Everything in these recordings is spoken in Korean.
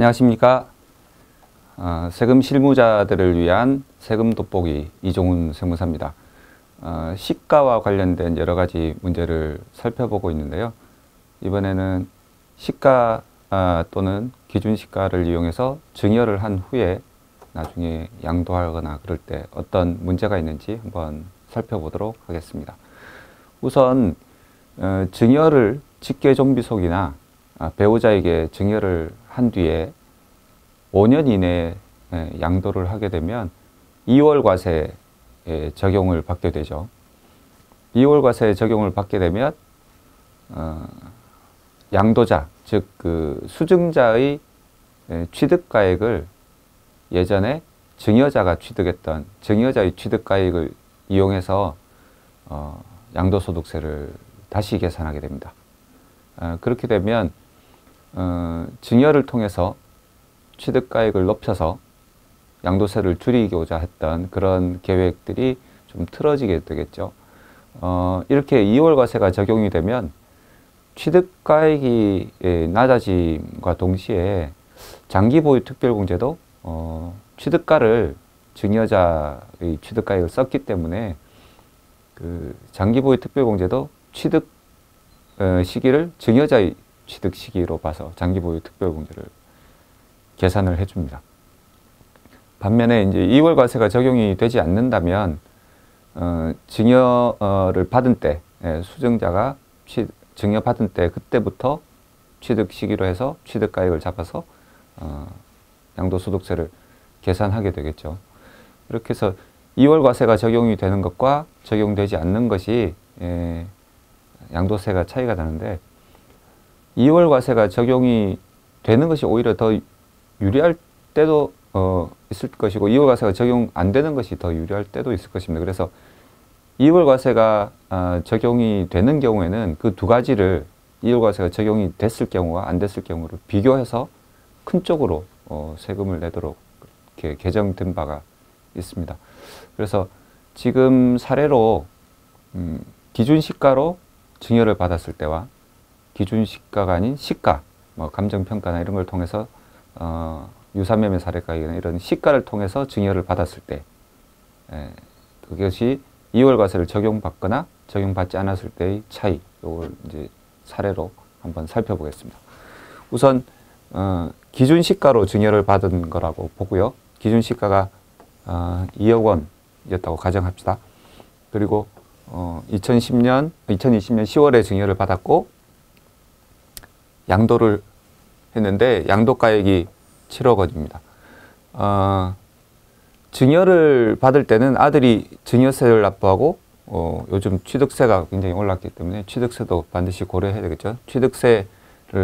안녕하십니까. 세금 실무자들을 위한 세금 돋보기 이종훈 세무사입니다. 시가와 관련된 여러 가지 문제를 살펴보고 있는데요. 이번에는 시가 또는 기준시가를 이용해서 증여를 한 후에 나중에 양도하거나 그럴 때 어떤 문제가 있는지 한번 살펴보도록 하겠습니다. 우선 증여를 직계종비속이나 배우자에게 증여를 한 뒤에 5년 이내에 양도를 하게 되면 2월 과세에 적용을 받게 되죠. 2월 과세에 적용을 받게 되면 양도자, 즉 그 수증자의 취득가액을 예전에 증여자가 취득했던 증여자의 취득가액을 이용해서 양도소득세를 다시 계산하게 됩니다. 그렇게 되면 증여를 통해서 취득가액을 높여서 양도세를 줄이고자 했던 그런 계획들이 좀 틀어지게 되겠죠. 이렇게 2월 과세가 적용이 되면 취득가액이 낮아짐과 동시에 장기보유 특별공제도 취득가를 증여자의 취득가액을 썼기 때문에 그 장기보유 특별공제도 취득 시기를 증여자의 취득 시기로 봐서 장기보유 특별공제를 계산을 해줍니다. 반면에 이제 2월 과세가 적용이 되지 않는다면 증여를 받은 때 수증자가 증여 받은 때 그때부터 취득 시기로 해서 취득가액을 잡아서 양도소득세를 계산하게 되겠죠. 이렇게 해서 2월 과세가 적용이 되는 것과 적용되지 않는 것이 양도세가 차이가 나는데 2월 과세가 적용이 되는 것이 오히려 더 유리할 때도 있을 것이고 2월 과세가 적용 안 되는 것이 더 유리할 때도 있을 것입니다. 그래서 2월 과세가 적용이 되는 경우에는 그 두 가지를 2월 과세가 적용이 됐을 경우와 안 됐을 경우를 비교해서 큰 쪽으로 세금을 내도록 이렇게 개정된 바가 있습니다. 그래서 지금 사례로 기준시가로 증여를 받았을 때와 기준시가가 아닌 시가, 뭐 감정평가나 이런 걸 통해서 유사매매 사례가액이나 이런 시가를 통해서 증여를 받았을 때 그것이 2월 과세를 적용받거나 적용받지 않았을 때의 차이, 이걸 이제 사례로 한번 살펴보겠습니다. 우선 기준시가로 증여를 받은 거라고 보고요. 기준시가가 2억 원이었다고 가정합시다. 그리고 2020년 10월에 증여를 받았고 양도를 했는데 양도가액이 7억 원입니다. 증여를 받을 때는 아들이 증여세를 납부하고 요즘 취득세가 굉장히 올랐기 때문에 취득세도 반드시 고려해야 되겠죠. 취득세를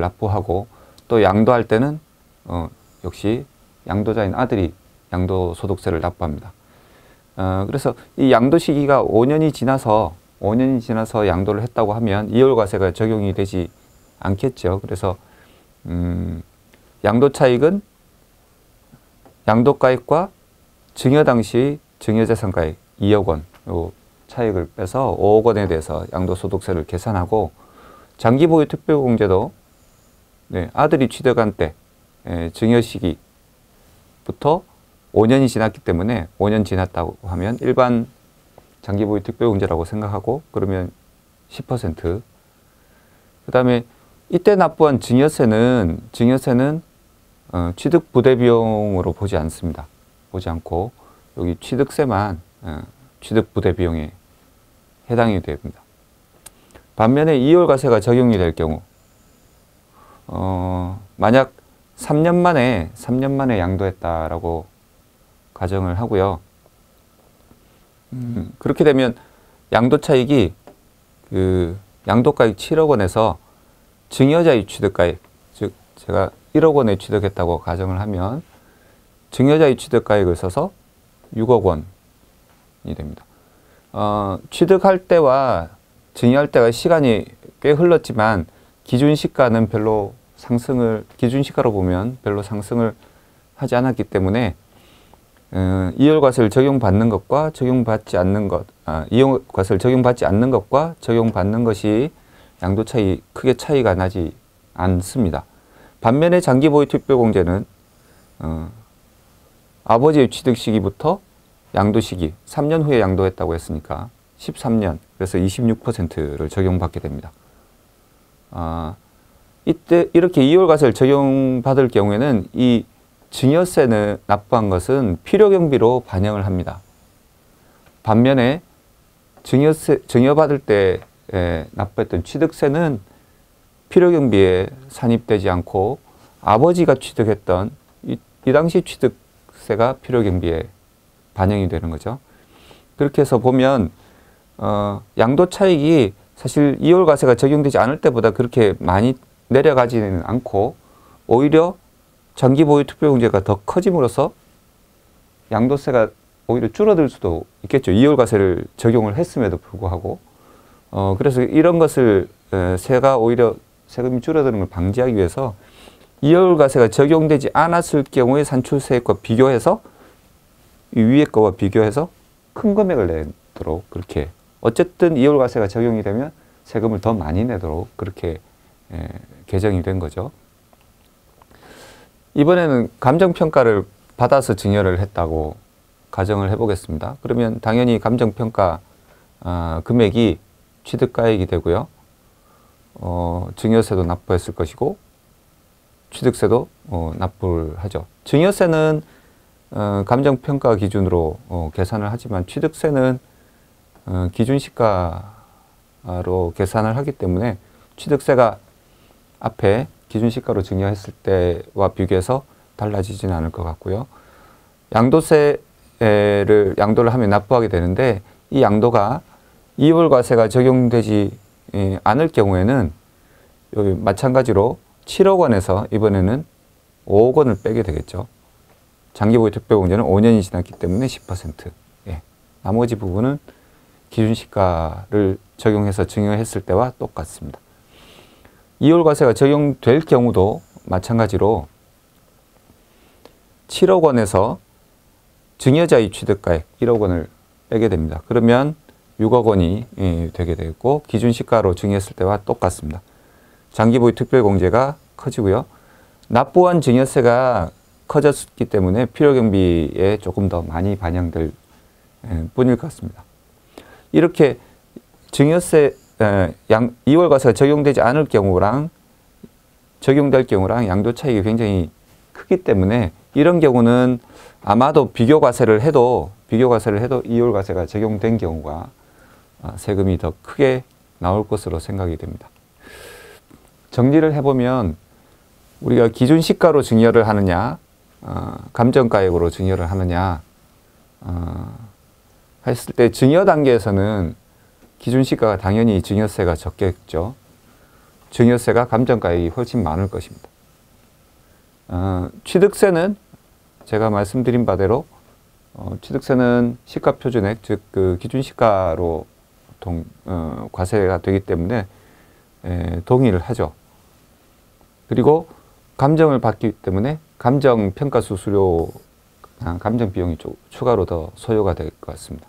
납부하고 또 양도할 때는 역시 양도자인 아들이 양도소득세를 납부합니다. 그래서 이 양도 시기가 5년이 지나서 양도를 했다고 하면 2월 과세가 적용이 되지 않겠죠. 그래서 양도 차익은 양도가액과 증여 당시 증여재산가액 2억 원 요 차익을 빼서 5억 원에 대해서 양도소득세를 계산하고 장기보유 특별공제도 아들이 취득한 때 증여 시기부터 5년이 지났기 때문에 5년 지났다고 하면 일반 장기보유 특별공제라고 생각하고 그러면 10%. 그 다음에 이때 납부한 증여세는 취득 부대비용으로 보지 않습니다. 보지 않고 여기 취득세만 취득 부대비용에 해당이 됩니다. 반면에 2월 과세가 적용이 될 경우 만약 3년 만에 양도했다라고 가정을 하고요. 그렇게 되면 양도 차익이 그 양도가액 7억 원에서 증여자의 취득가액, 즉 제가 1억 원에 취득했다고 가정을 하면 증여자의 취득가액을 써서 6억 원이 됩니다. 취득할 때와 증여할 때가 시간이 꽤 흘렀지만 기준시가는 별로 기준시가로 보면 별로 상승을 하지 않았기 때문에 2월 과세를 적용받는 것과 적용받지 않는 것, 2월 과세를 적용받지 않는 것과 적용받는 것이 양도 차이 크게 차이가 나지 않습니다. 반면에 장기보유 특별공제는 아버지의 취득 시기부터 양도 시기 3년 후에 양도했다고 했으니까 13년, 그래서 26%를 적용받게 됩니다. 이때 이렇게 이월과세를 적용받을 경우에는 이 증여세는 납부한 것은 필요경비로 반영을 합니다. 반면에 증여받을 때 납부했던 취득세는 필요경비에 산입되지 않고 아버지가 취득했던 이 당시 취득세가 필요경비에 반영이 되는 거죠. 그렇게 해서 보면 양도차익이 사실 이월과세가 적용되지 않을 때보다 그렇게 많이 내려가지는 않고 오히려 장기보유 특별공제가 더 커짐으로써 양도세가 오히려 줄어들 수도 있겠죠. 이월과세를 적용을 했음에도 불구하고. 그래서 이런 것을 오히려 세금이 줄어드는 걸 방지하기 위해서 이월과세가 적용되지 않았을 경우에 산출세액과 비교해서 이 위에 거와 비교해서 큰 금액을 내도록 그렇게 어쨌든 이월과세가 적용이 되면 세금을 더 많이 내도록 그렇게 개정이 된 거죠. 이번에는 감정평가를 받아서 증여를 했다고 가정을 해보겠습니다. 그러면 당연히 감정평가 금액이 취득가액이 되고요. 증여세도 납부했을 것이고 취득세도 납부를 하죠. 증여세는 감정평가 기준으로 계산을 하지만 취득세는 기준시가로 계산을 하기 때문에 취득세가 앞에 기준시가로 증여했을 때와 비교해서 달라지지는 않을 것 같고요. 양도를 하면 납부하게 되는데 이 양도가 이월과세가 적용되지 않을 경우에는 여기 마찬가지로 7억 원에서 이번에는 5억 원을 빼게 되겠죠. 장기보유 특별공제는 5년이 지났기 때문에 10%. 나머지 부분은 기준시가를 적용해서 증여했을 때와 똑같습니다. 이월과세가 적용될 경우도 마찬가지로 7억 원에서 증여자의 취득가액 1억 원을 빼게 됩니다. 그러면 6억 원이 되게 되고 기준시가로 증여했을 때와 똑같습니다. 장기보유 특별공제가 커지고요. 납부한 증여세가 커졌기 때문에 필요경비에 조금 더 많이 반영될 뿐일 것 같습니다. 이렇게 증여세 이월과세가 적용되지 않을 경우랑 적용될 경우랑 양도 차익이 굉장히 크기 때문에 이런 경우는 아마도 비교과세를 해도 이월과세가 적용된 경우가 세금이 더 크게 나올 것으로 생각이 됩니다. 정리를 해보면 우리가 기준시가로 증여를 하느냐 감정가액으로 증여를 하느냐 했을 때 증여 단계에서는 기준시가가 당연히 증여세가 적겠죠. 증여세가 감정가액이 훨씬 많을 것입니다. 취득세는 제가 말씀드린 바대로 취득세는 시가표준액 즉 그 기준시가로 과세가 되기 때문에 동의를 하죠. 그리고 감정을 받기 때문에 감정평가 수수료 감정비용이 추가로 더 소요가 될 것 같습니다.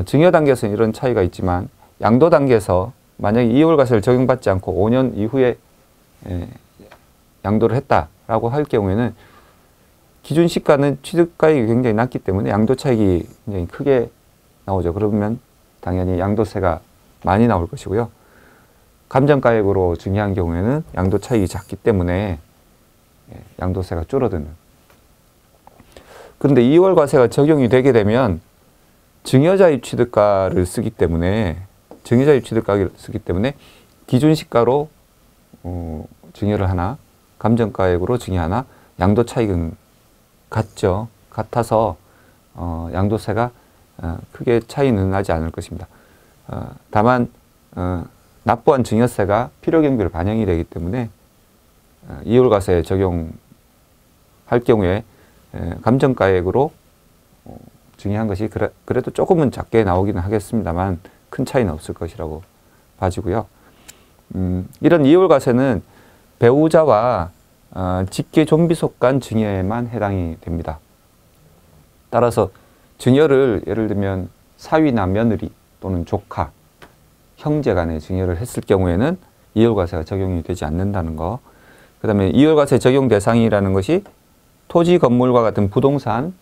증여 단계에서는 이런 차이가 있지만 양도 단계에서 만약에 이월과세를 적용받지 않고 5년 이후에 양도를 했다라고 할 경우에는 기준시가는 취득가액이 굉장히 낮기 때문에 양도 차익이 굉장히 크게 나오죠. 그러면 당연히 양도세가 많이 나올 것이고요. 감정가액으로 증여한 경우에는 양도 차익이 작기 때문에 양도세가 줄어드는. 그런데 이월과세가 적용이 되게 되면 증여자의 취득가를 쓰기 때문에 기준시가로 증여를 하나 감정가액으로 증여하나 양도 차익은 같죠. 같아서 양도세가 크게 차이는 나지 않을 것입니다. 다만 납부한 증여세가 필요경비로 반영이 되기 때문에 이월과세 적용할 경우에 감정가액으로 증여한 것이 그래도 조금은 작게 나오기는 하겠습니다만 큰 차이는 없을 것이라고 봐지고요. 이런 이월과세는 배우자와 직계 존비속 간 증여에만 해당이 됩니다. 따라서 증여를 예를 들면 사위나 며느리 또는 조카, 형제 간에 증여를 했을 경우에는 이월과세가 적용이 되지 않는다는 거. 그다음에 이율과세 적용 대상이라는 것이 토지, 건물과 같은 부동산,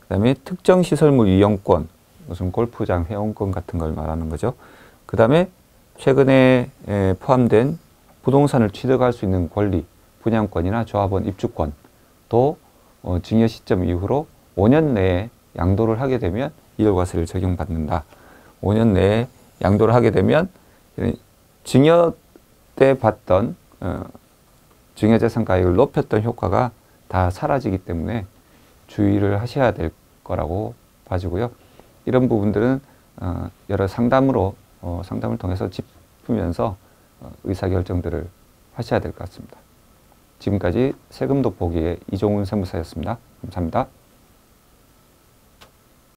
그다음에 특정 시설물 이용권, 무슨 골프장 회원권 같은 걸 말하는 거죠. 그다음에 최근에 포함된 부동산을 취득할 수 있는 권리, 분양권이나 조합원 입주권도 증여 시점 이후로 5년 내에 양도를 하게 되면 이율과세를 적용받는다. 5년 내에 양도를 하게 되면 증여 때 받던 증여재산 가액을 높였던 효과가 다 사라지기 때문에 주의를 하셔야 될 거라고 봐지고요. 이런 부분들은 여러 상담을 통해서 짚으면서 의사결정들을 하셔야 될 것 같습니다. 지금까지 세금 돋보기의 이종훈 세무사였습니다. 감사합니다.